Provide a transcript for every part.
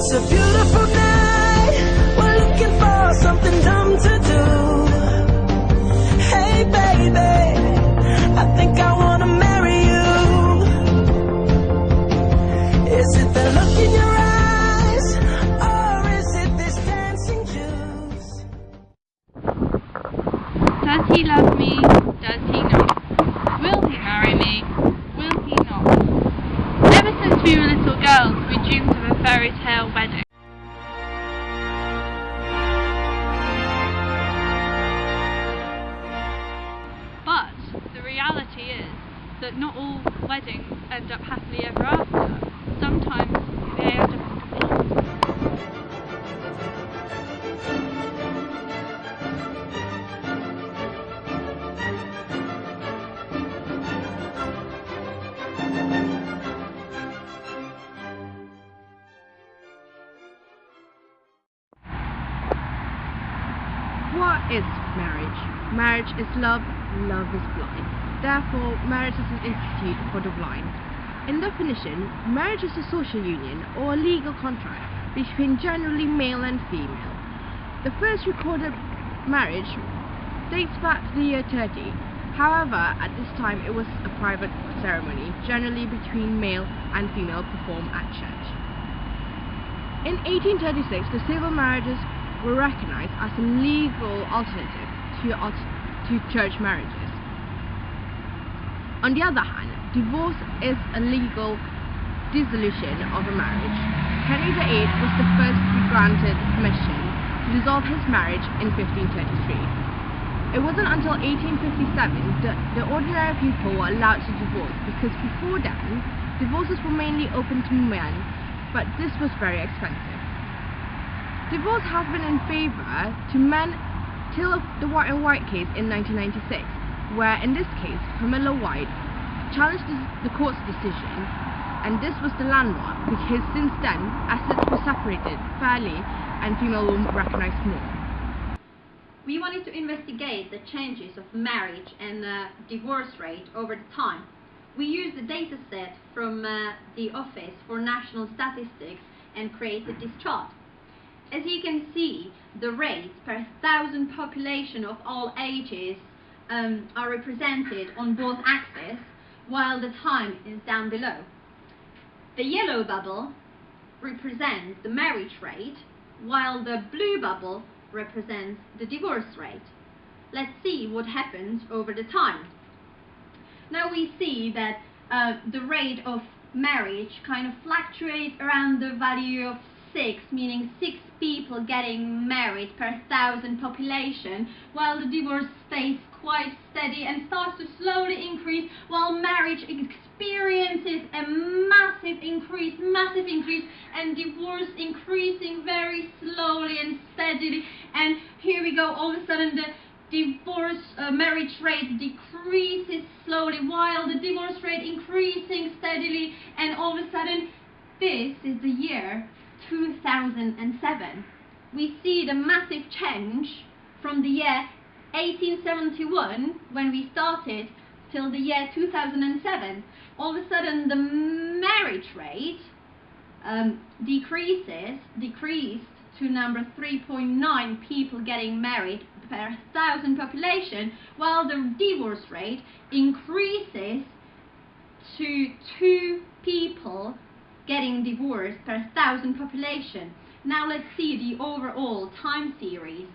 It's a beautiful night. We're looking for something dumb to do. Hey baby, I think I wanna marry you. Is it the look in your eyes, or is it this dancing juice? Does he love me? Does he not? Will he marry me? Will he not? Ever since we were little girls, we dreamed of a fairy tale wedding. But the reality is that not all weddings end up happily ever after. Sometimes they end up in divorce. What is marriage? Marriage is love, love is blind. Therefore, marriage is an institute for the blind. In definition, marriage is a social union or a legal contract between generally male and female. The first recorded marriage dates back to the year 30. However, at this time it was a private ceremony, generally between male and female, performed at church. In 1836, the civil marriages were recognized as a legal alternative to church marriages. On the other hand, divorce is a legal dissolution of a marriage. Henry VIII was the first to be granted permission to dissolve his marriage in 1533. It wasn't until 1857 that the ordinary people were allowed to divorce, because before then, divorces were mainly open to men, but this was very expensive. Divorce has been in favour to men till the White and White case in 1996, where in this case Camilla White challenged the court's decision, and this was the landmark, because since then assets were separated fairly and female were recognised more. We wanted to investigate the changes of marriage and divorce rate over the time. We used the data set from the Office for National Statistics and created this chart. As you can see, the rates per 1,000 population of all ages are represented on both axes, while the time is down below. The yellow bubble represents the marriage rate, while the blue bubble represents the divorce rate. Let's see what happens over the time. Now we see that the rate of marriage kind of fluctuates around the value of 6, meaning 6 people getting married per 1,000 population, while the divorce stays quite steady and starts to slowly increase, while marriage experiences a massive increase, and divorce increasing very slowly and steadily. And here we go, all of a sudden the divorce marriage rate decreases slowly, while the divorce rate increasing steadily, and all of a sudden this is the year 2007. We see the massive change from the year 1871, when we started, till the year 2007. All of a sudden the marriage rate decreased to number 3.9 people getting married per 1,000 population, while the divorce rate increases to 2 people getting divorced per 1,000 population. Now let's see the overall time series.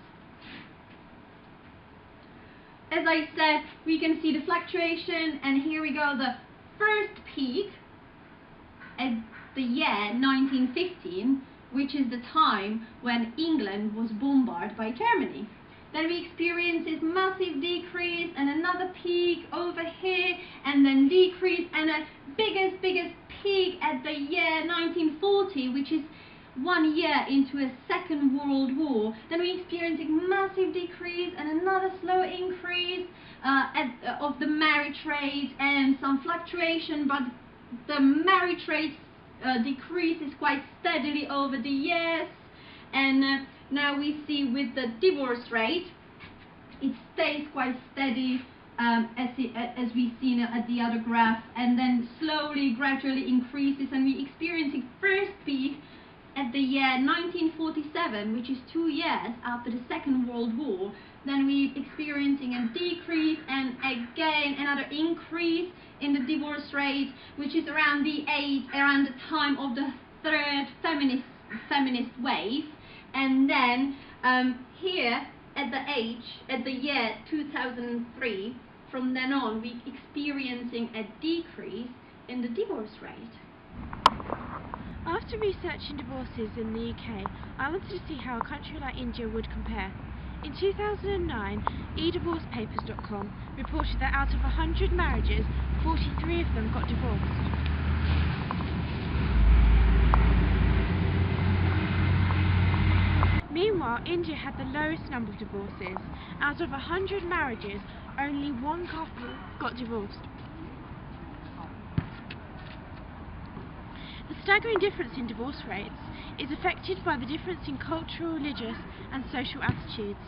As I said, we can see the fluctuation, and here we go, the first peak at the year 1915, which is the time when England was bombarded by Germany. Then we experience this massive decrease and another peak over here, and then decrease, and a biggest peak at the year 1940, which is 1 year into a Second World War. Then we experience a massive decrease and another slow increase of the marriage rate, and some fluctuation, but the marriage rate decreases quite steadily over the years. And now we see with the divorce rate, it stays quite steady, as we've seen at the other graph, and then slowly, gradually increases, and we experience a first peak at the year year 1947, which is 2 years after the Second World War, then we're experiencing a decrease and again another increase in the divorce rate, which is around the time of the third feminist wave. And then here at the year 2003, from then on, we're experiencing a decrease in the divorce rate. After researching divorces in the UK, I wanted to see how a country like India would compare. In 2009, edivorcepapers.com reported that out of 100 marriages, 43 of them got divorced. Meanwhile, India had the lowest number of divorces. Out of 100 marriages, only one couple got divorced. The staggering difference in divorce rates is affected by the difference in cultural, religious and social attitudes.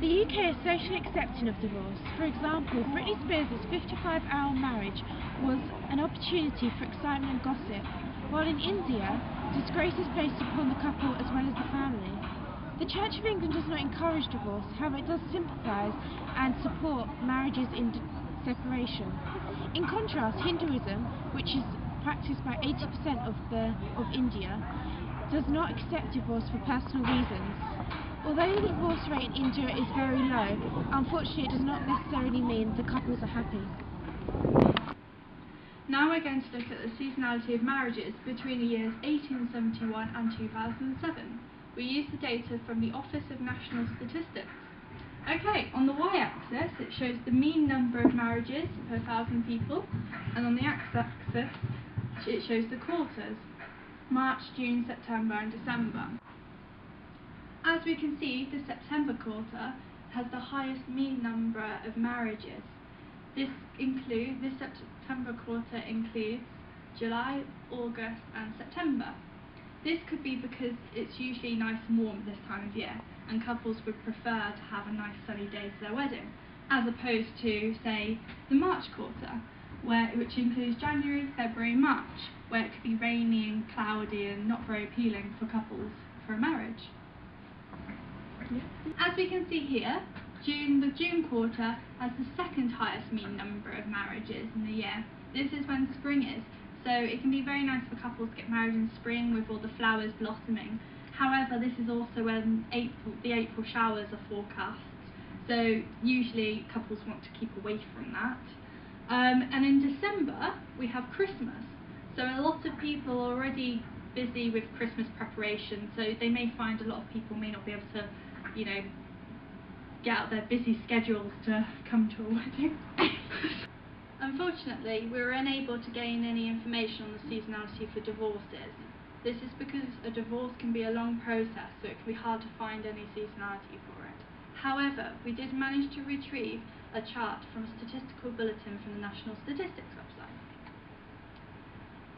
The UK is socially accepting of divorce. For example, Britney Spears' 55-hour marriage was an opportunity for excitement and gossip, while in India, disgrace is placed upon the couple as well as the family. The Church of England does not encourage divorce, however it does sympathise and support marriages in separation. In contrast, Hinduism, which is practiced by 80% of India, does not accept divorce for personal reasons. Although the divorce rate in India is very low, unfortunately it does not necessarily mean the couples are happy. Now we're going to look at the seasonality of marriages between the years 1871 and 2007. We use the data from the Office of National Statistics. Okay, on the y-axis it shows the mean number of marriages per 1,000 people, and on the x-axis it shows the quarters, March, June, September and December. As we can see, the September quarter has the highest mean number of marriages. This September quarter includes July, August and September. This could be because it's usually nice and warm this time of year and couples would prefer to have a nice sunny day for their wedding, as opposed to, say, the March quarter, which includes January, February, March, where it could be rainy and cloudy and not very appealing for couples for a marriage. As we can see here, the June quarter has the second highest mean number of marriages in the year. This is when spring is, so it can be very nice for couples to get married in spring with all the flowers blossoming. However, this is also when the April showers are forecast, so usually couples want to keep away from that. And in December we have Christmas, so a lot of people are already busy with Christmas preparation, so they may find a lot of people may not be able to, get out their busy schedules to come to a wedding. Unfortunately, we were unable to gain any information on the seasonality for divorces. This is because a divorce can be a long process, so it can be hard to find any seasonality for it. However, we did manage to retrieve a chart from a statistical bulletin from the National Statistics website.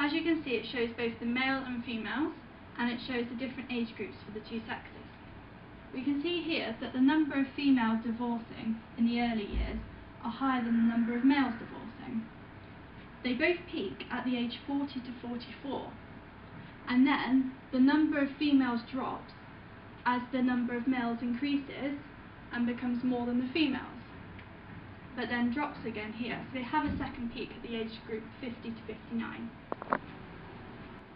As you can see, it shows both the male and females, and it shows the different age groups for the two sexes. We can see here that the number of females divorcing in the early years are higher than the number of males divorcing. They both peak at the age 40 to 44, and then the number of females drops as the number of males increases and becomes more than the females, but then drops again here. So they have a second peak at the age group 50 to 59.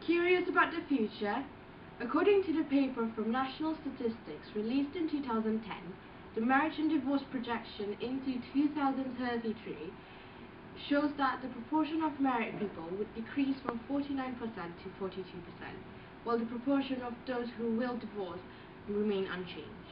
Curious about the future? According to the paper from National Statistics released in 2010, the marriage and divorce projection into 2033 shows that the proportion of married people would decrease from 49% to 42%, while the proportion of those who will divorce remain unchanged.